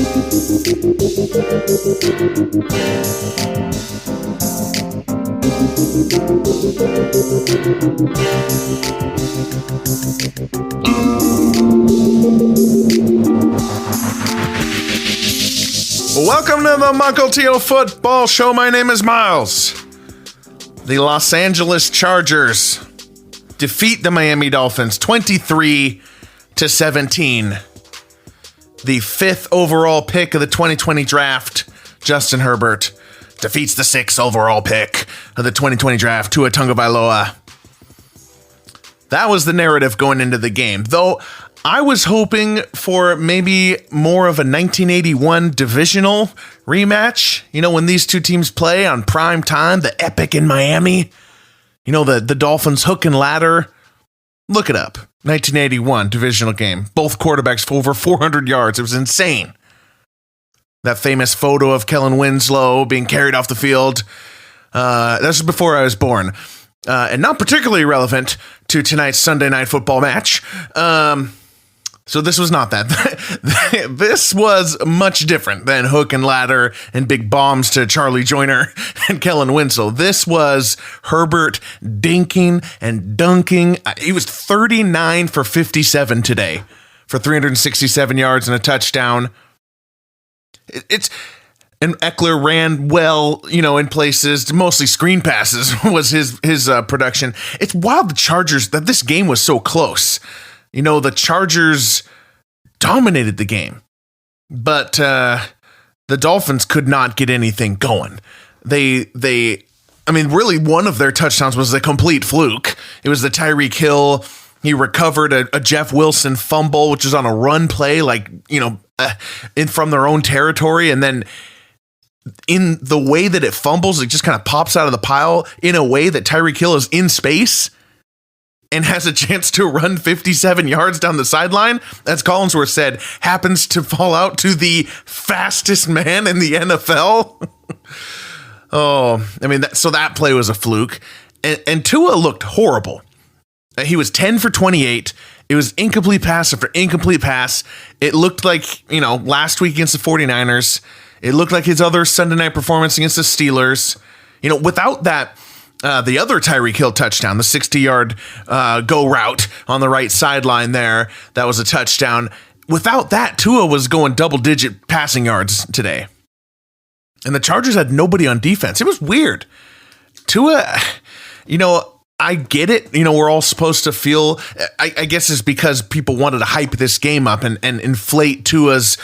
Welcome to the Mukilteo Football Show. My name is Miles. The Los Angeles Chargers defeat the Miami Dolphins 23-17. The 5th overall pick of the 2020 draft, Justin Herbert, defeats the 6th overall pick of the 2020 draft, Tua Tagovailoa. That was the narrative going into the game, though I was hoping for maybe more of a 1981 divisional rematch. You know, when these two teams play on prime time, the epic in Miami. You know, the Dolphins hook and ladder. Look it up. 1981 divisional game. Both quarterbacks for over 400 yards. It was insane. That famous photo of Kellen Winslow being carried off the field. That was before I was born. And not particularly relevant to tonight's Sunday Night Football match. So this was not that. This was much different than hook and ladder and big bombs to Charlie Joyner and Kellen Winslow. This was Herbert dinking and dunking. He was 39 for 57 today for 367 yards and a touchdown. And Eckler ran well, you know, in places, mostly screen passes was his production. It's wild that this game was so close. You know, the Chargers dominated the game, but the Dolphins could not get anything going. Really, one of their touchdowns was a complete fluke. It was the Tyreek Hill. He recovered a Jeff Wilson fumble, which was on a run play, from their own territory. And then in the way that it fumbles, it just kind of pops out of the pile in a way that Tyreek Hill is in space and has a chance to run 57 yards down the sideline, as Collinsworth said, happens to fall out to the fastest man in the NFL. So that play was a fluke. And Tua looked horrible. He was 10 for 28. It was incomplete pass after incomplete pass. It looked like, last week against the 49ers. It looked like his other Sunday night performance against the Steelers. Without that, the other Tyreek Hill touchdown, the 60-yard go route on the right sideline there, that was a touchdown. Without that, Tua was going double-digit passing yards today. And the Chargers had nobody on defense. It was weird. Tua, I get it. We're all supposed to feel, I guess it's because people wanted to hype this game up and inflate Tua's,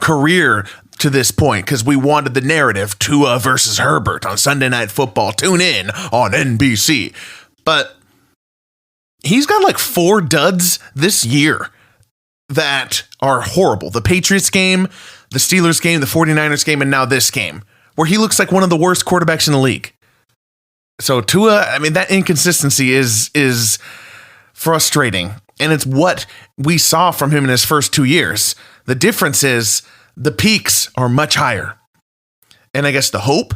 career to this point, because we wanted the narrative, Tua versus Herbert on Sunday Night Football. Tune in on NBC. But he's got like 4 duds this year that are horrible. The Patriots game, the Steelers game, the 49ers game, and now this game, where he looks like one of the worst quarterbacks in the league. So Tua, that inconsistency is frustrating. And it's what we saw from him in his first 2 years. The difference is the peaks are much higher. And I guess the hope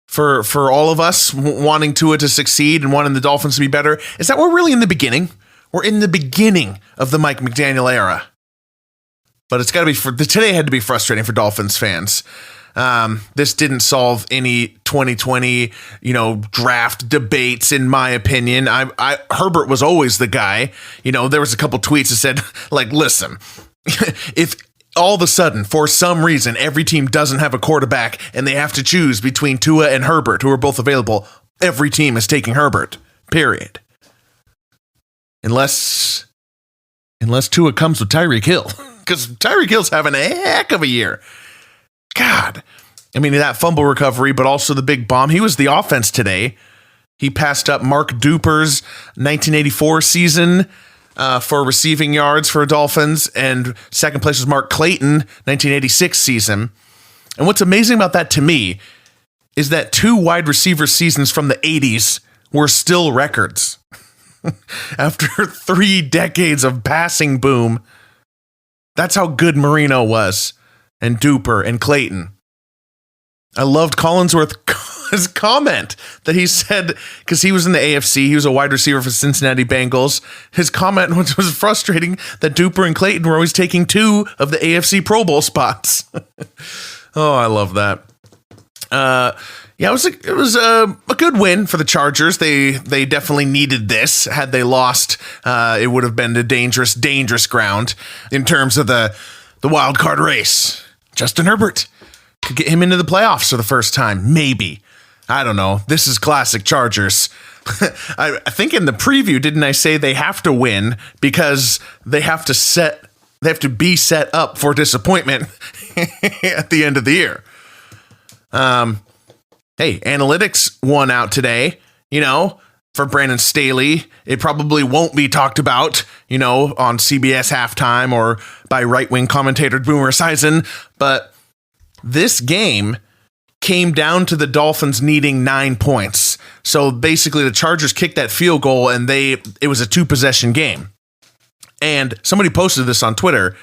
for all of us wanting Tua to succeed and wanting the Dolphins to be better is that we're really in the beginning. We're in the beginning of the Mike McDaniel era. But it's got to be today had to be frustrating for Dolphins fans. This didn't solve any 2020, draft debates, in my opinion. Herbert was always the guy. There was a couple tweets that said, listen, if all of a sudden, for some reason, every team doesn't have a quarterback and they have to choose between Tua and Herbert, who are both available, every team is taking Herbert, period. Unless Tua comes with Tyreek Hill, because Tyreek Hill's having a heck of a year. God, that fumble recovery, but also the big bomb. He was the offense today. He passed up Mark Duper's 1984 season for receiving yards for Dolphins, and second place was Mark Clayton, 1986 season. And what's amazing about that to me is that 2 wide receiver seasons from the 80s were still records. After 3 decades of passing boom, that's how good Marino was, and Duper and Clayton. I loved Collinsworth his comment that he said, because he was in the AFC, he was a wide receiver for Cincinnati Bengals. His comment was frustrating that Duper and Clayton were always taking 2 of the AFC Pro Bowl spots. Oh, I love that. Yeah, it was a good win for the Chargers. They definitely needed this. Had they lost, it would have been a dangerous ground in terms of the wild card race. Justin Herbert could get him into the playoffs for the first time, maybe. I don't know. This is classic Chargers. I think in the preview, didn't I say they have to win because they have to be set up for disappointment at the end of the year. Hey, analytics won out today, for Brandon Staley. It probably won't be talked about, on CBS halftime or by right-wing commentator Boomer Esiason, but this game came down to the Dolphins needing 9 points. So basically the Chargers kicked that field goal and it was a 2-possession game. And somebody posted this on Twitter.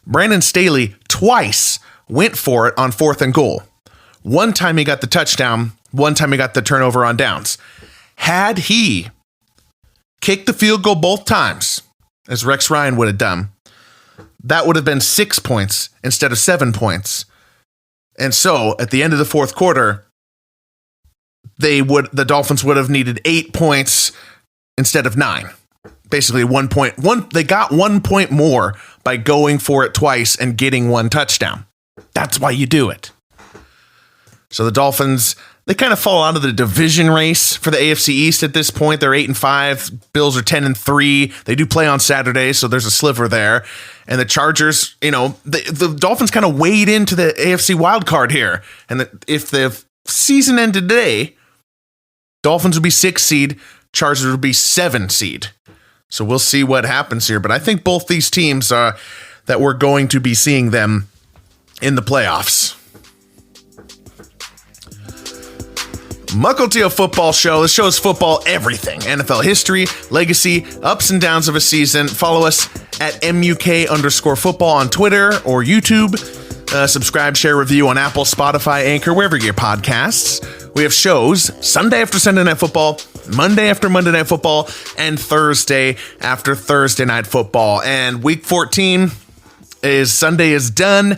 Brandon Staley twice went for it on 4th and goal. One time he got the touchdown, one time he got the turnover on downs. Had he kicked the field goal both times, as Rex Ryan would have done, that would have been 6 points instead of 7 points. And so at the end of the 4th quarter, the Dolphins would have needed 8 points instead of 9. Basically 1 point. They got 1 point more by going for it twice and getting 1 touchdown. That's why you do it. So the Dolphins, they kind of fall out of the division race for the AFC East at this point. They're 8-5. Bills are 10-3. They do play on Saturday, so there's a sliver there. And the Chargers, the Dolphins kind of wade into the AFC wild card here. And if the season ended today, Dolphins would be 6 seed, Chargers would be 7 seed. So we'll see what happens here. But I think both these teams that we're going to be seeing them in the playoffs. Mukilteo Football Show. This show is football everything. NFL history, legacy, ups and downs of a season. Follow us at MUK_football on Twitter or YouTube. Subscribe, share, review on Apple, Spotify, Anchor, wherever you get podcasts. We have shows Sunday after Sunday Night Football, Monday after Monday Night Football, and Thursday after Thursday Night Football. And week 14 Sunday is done.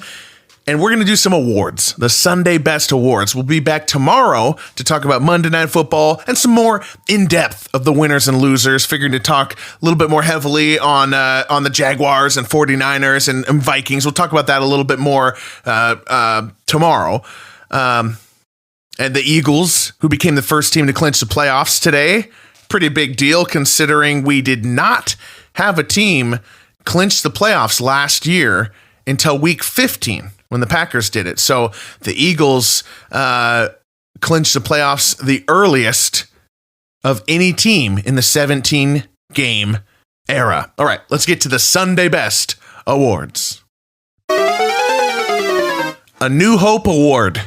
And we're going to do some awards, the Sunday Best Awards. We'll be back tomorrow to talk about Monday Night Football and some more in-depth of the winners and losers, figuring to talk a little bit more heavily on the Jaguars and 49ers and Vikings. We'll talk about that a little bit more tomorrow. And the Eagles, who became the first team to clinch the playoffs today. Pretty big deal considering we did not have a team clinch the playoffs last year until week 15. When the Packers did it. So the Eagles clinched the playoffs the earliest of any team in the 17-game era. All right, let's get to the Sunday Best Awards. A New Hope Award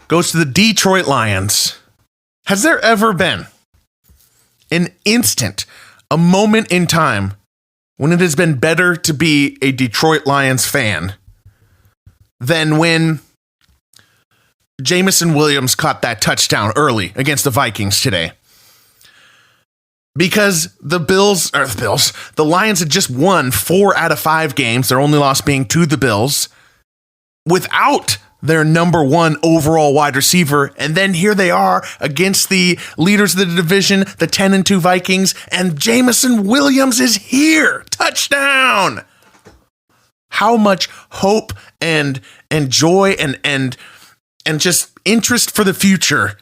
goes to the Detroit Lions. Has there ever been an instant, a moment in time when it has been better to be a Detroit Lions fan than when Jameson Williams caught that touchdown early against the Vikings today? Because the Lions had just won 4 out of 5 games, their only loss being to the Bills, without their number 1 overall wide receiver. And then here they are against the leaders of the division, the 10-2 Vikings, and Jameson Williams is here. Touchdown! How much hope and joy and just interest for the future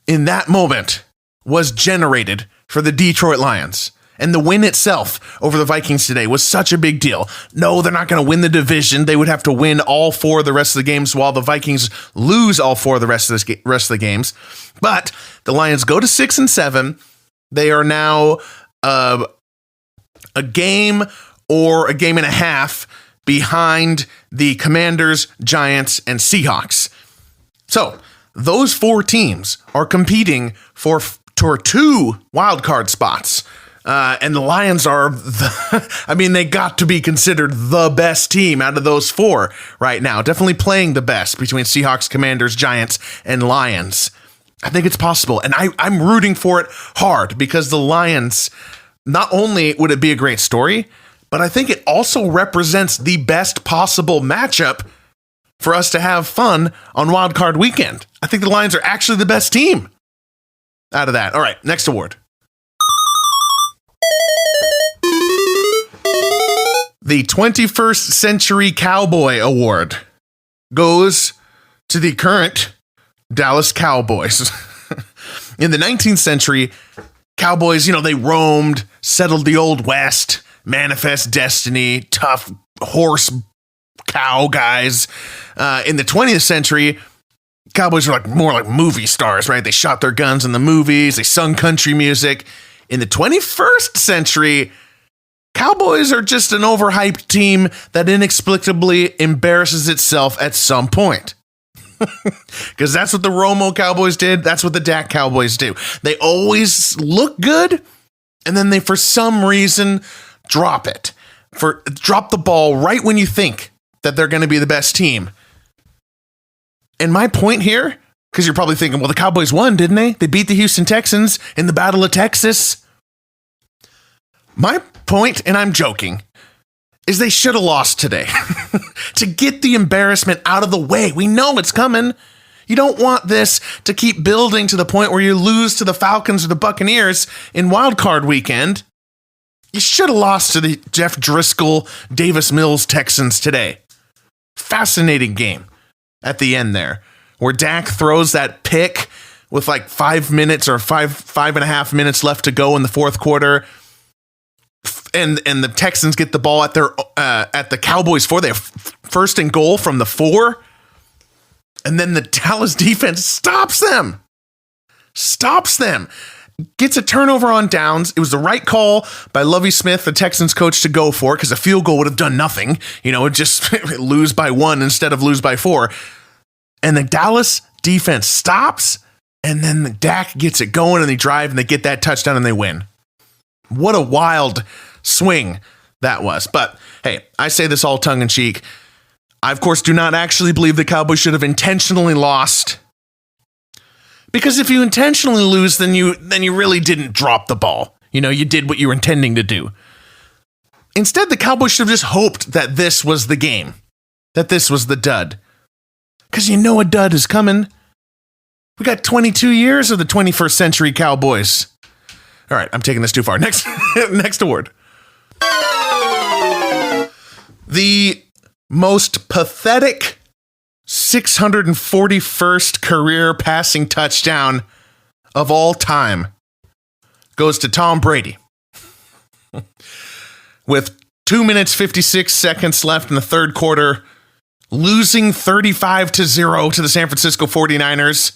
in that moment was generated for the Detroit Lions. And the win itself over the Vikings today was such a big deal. No, they're not going to win the division. They would have to win all 4 of the rest of the games while the Vikings lose all 4 of the rest of the games. But the Lions go to 6-7. They are now a game or a game and a half behind the Commanders, Giants, and Seahawks. So those 4 teams are competing for 2 wildcard spots. And the Lions are, they got to be considered the best team out of those four right now. Definitely playing the best between Seahawks, Commanders, Giants, and Lions. I think it's possible. And I'm rooting for it hard because the Lions, not only would it be a great story, but I think it also represents the best possible matchup for us to have fun on Wild Card Weekend. I think the Lions are actually the best team out of that. All right, next award. The 21st Century Cowboy Award goes to the current Dallas Cowboys. In the 19th century, Cowboys, they roamed, settled the Old West, manifest destiny, tough horse cow guys. In the 20th century, Cowboys were more like movie stars, right? They shot their guns in the movies. They sung country music. In the 21st century, Cowboys are just an overhyped team that inexplicably embarrasses itself at some point. Because that's what the Romo Cowboys did. That's what the Dak Cowboys do. They always look good, and then they, for some reason, drop it. Drop the ball right when you think that they're going to be the best team. And my point here, because you're probably thinking, well, the Cowboys won, didn't they? They beat the Houston Texans in the Battle of Texas. My point, and I'm joking, is they should have lost today. To get the embarrassment out of the way. We know it's coming. You don't want this to keep building to the point where you lose to the Falcons or the Buccaneers in Wild Card Weekend. You should have lost to the Jeff Driscoll, Davis Mills Texans today. Fascinating game at the end there, where Dak throws that pick with 5 minutes or five and a half minutes left to go in the fourth quarter. And the Texans get the ball at the Cowboys for their first and goal from the 4. And then the Dallas defense stops them. Gets a turnover on downs. It was the right call by Lovie Smith, the Texans coach, to go for it because a field goal would have done nothing. Just lose by 1 instead of lose by 4. And the Dallas defense stops, and then the Dak gets it going, and they drive, and they get that touchdown, and they win. What a wild swing that was. But hey, I say this all tongue in cheek. I, of course, do not actually believe the Cowboys should have intentionally lost. Because if you intentionally lose, then you really didn't drop the ball. You did what you were intending to do. Instead, the Cowboys should have just hoped that this was the game. That this was the dud. Because a dud is coming. We got 22 years of the 21st Century Cowboys. All right, I'm taking this too far. Next award. The most pathetic 641st career passing touchdown of all time goes to Tom Brady. With 2 minutes, 56 seconds left in the third quarter, losing 35-0 to the San Francisco 49ers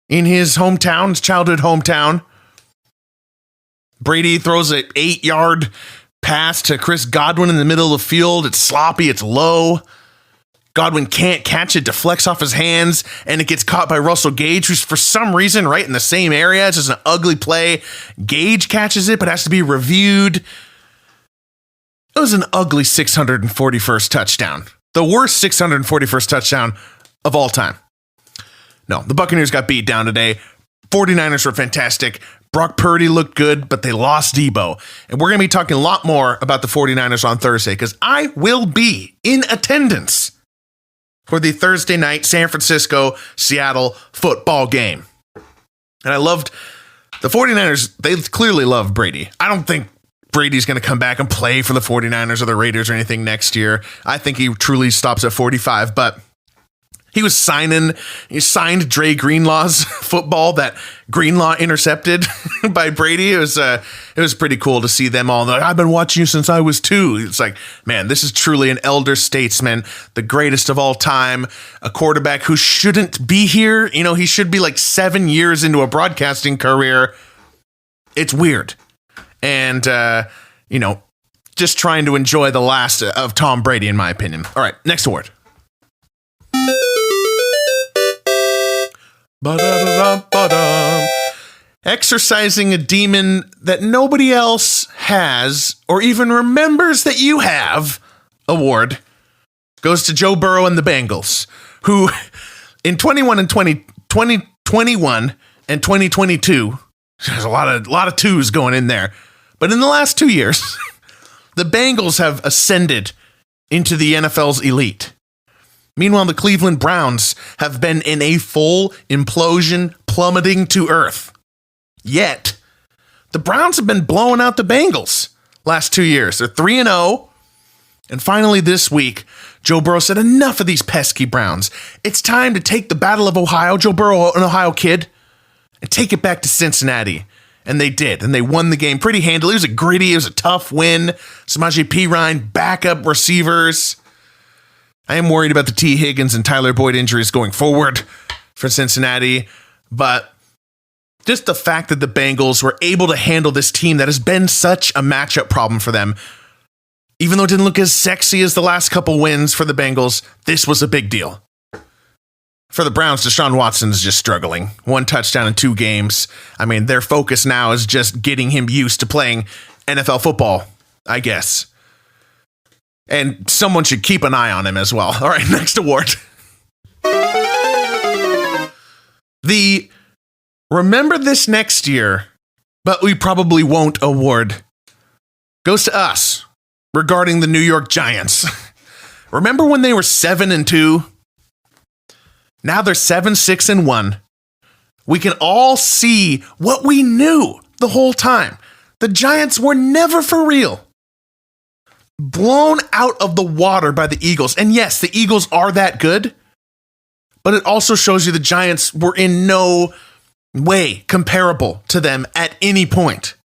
in his hometown, his childhood hometown. Brady throws an 8-yard pass to Chris Godwin in the middle of the field. It's sloppy. It's low. Godwin can't catch it, deflects off his hands, and it gets caught by Russell Gage, who's for some reason right in the same area. It's just an ugly play. Gage catches it, but has to be reviewed. It was an ugly 641st touchdown. The worst 641st touchdown of all time. No, the Buccaneers got beat down today. 49ers were fantastic. Brock Purdy looked good, but they lost Debo. And we're going to be talking a lot more about the 49ers on Thursday because I will be in attendance for the Thursday night San Francisco-Seattle football game. And I loved the 49ers. They clearly love Brady. I don't think Brady's going to come back and play for the 49ers or the Raiders or anything next year. I think he truly stops at 45, but he signed Dre Greenlaw's football that Greenlaw intercepted by Brady. It was pretty cool to see them all. I've been watching you since I was 2. It's like, man, this is truly an elder statesman, the greatest of all time, a quarterback who shouldn't be here. He should be 7 years into a broadcasting career. It's weird. And, just trying to enjoy the last of Tom Brady, in my opinion. All right, next award. exercising a demon that nobody else has or even remembers that you have award goes to Joe Burrow and the Bengals, who in 21 and 2021 and 2022, there's a lot of twos going in there. But in the last 2 years, the Bengals have ascended into the NFL's elite. Meanwhile, the Cleveland Browns have been in a full implosion, plummeting to earth. Yet, the Browns have been blowing out the Bengals last 2 years. They're 3-0. And finally this week, Joe Burrow said, enough of these pesky Browns. It's time to take the Battle of Ohio, Joe Burrow, an Ohio kid, and take it back to Cincinnati. And they did. And they won the game pretty handily. It was a tough win. Samaje Perine, backup receivers. I am worried about the T. Higgins and Tyler Boyd injuries going forward for Cincinnati. But just the fact that the Bengals were able to handle this team that has been such a matchup problem for them, even though it didn't look as sexy as the last couple wins for the Bengals, this was a big deal. For the Browns, Deshaun Watson is just struggling. 1 touchdown in 2 games. I mean, their focus now is just getting him used to playing NFL football, I guess. And someone should keep an eye on him as well. All right, next award. The Remember This Next Year, but we probably won't award goes to us regarding the New York Giants. Remember when they were 7-2? Now they're 7-6-1. We can all see what we knew the whole time. The Giants were never for real. Blown out of the water by the Eagles. And yes, the Eagles are that good, but it also shows you the Giants were in no way comparable to them at any point.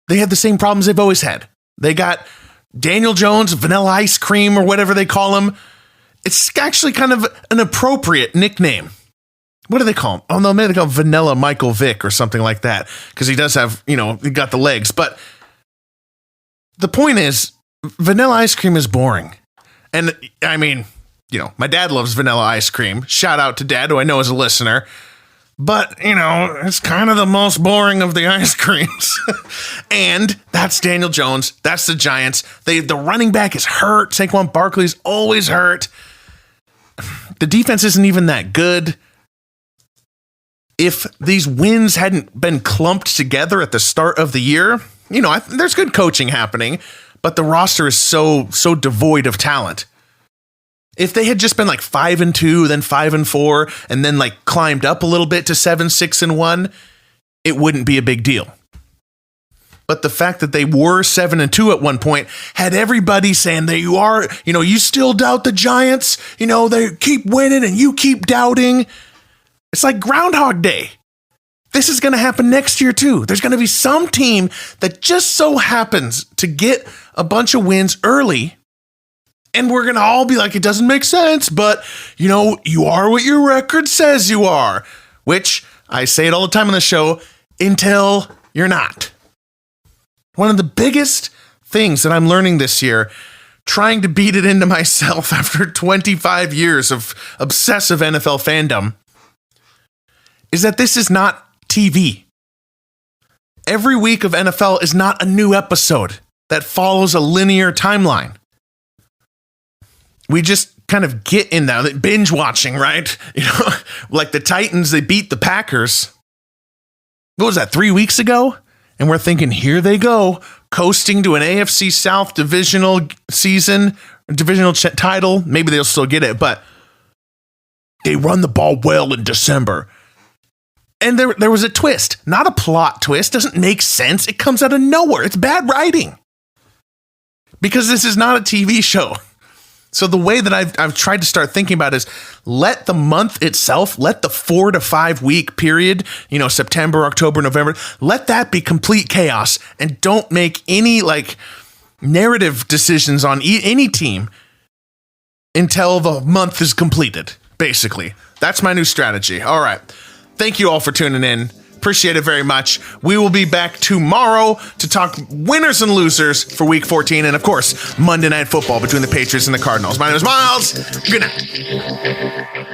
They had the same problems they've always had. They got Daniel Jones, Vanilla Ice Cream, or whatever they call him. It's actually kind of an appropriate nickname. What do they call him? Oh, no, maybe they call him Vanilla Michael Vick or something like that, because he does have, he got the legs. But the point is, Vanilla Ice Cream is boring. And I mean, my dad loves Vanilla Ice Cream. Shout out to Dad, who I know is a listener. But, it's kind of the most boring of the ice creams. And that's Daniel Jones. That's the Giants. The running back is hurt. Saquon Barkley's always hurt. The defense isn't even that good. If these wins hadn't been clumped together at the start of the year, there's good coaching happening, but the roster is so devoid of talent. If they had just been like 5-2, then 5-4, and then like climbed up a little bit to 7-6-1, it wouldn't be a big deal. But the fact that they were 7-2 at one point had everybody saying that you still doubt the Giants. They keep winning and you keep doubting. It's like Groundhog Day. This is going to happen next year too. There's going to be some team that just so happens to get a bunch of wins early. And we're going to all be like, it doesn't make sense, but you are what your record says you are, which I say it all the time on the show until you're not. One of the biggest things that I'm learning this year, trying to beat it into myself after 25 years of obsessive NFL fandom, is that this is not TV. Every week of NFL is not a new episode that follows a linear timeline. We just kind of get in that binge watching, right? Like the Titans, they beat the Packers. What was that, 3 weeks ago? And we're thinking, here they go, coasting to an AFC South divisional season, divisional title. Maybe they'll still get it, but they run the ball well in December. And there was a twist, not a plot twist. Doesn't make sense. It comes out of nowhere. It's bad writing. Because this is not a TV show. So the way that I've tried to start thinking about is let the month itself, let the 4 to 5 week period, September, October, November, let that be complete chaos and don't make any narrative decisions on any team until the month is completed, basically. That's my new strategy. All right. Thank you all for tuning in. Appreciate it very much. We will be back tomorrow to talk winners and losers for Week 14 and, of course, Monday Night Football between the Patriots and the Cardinals. My name is Miles. Good night.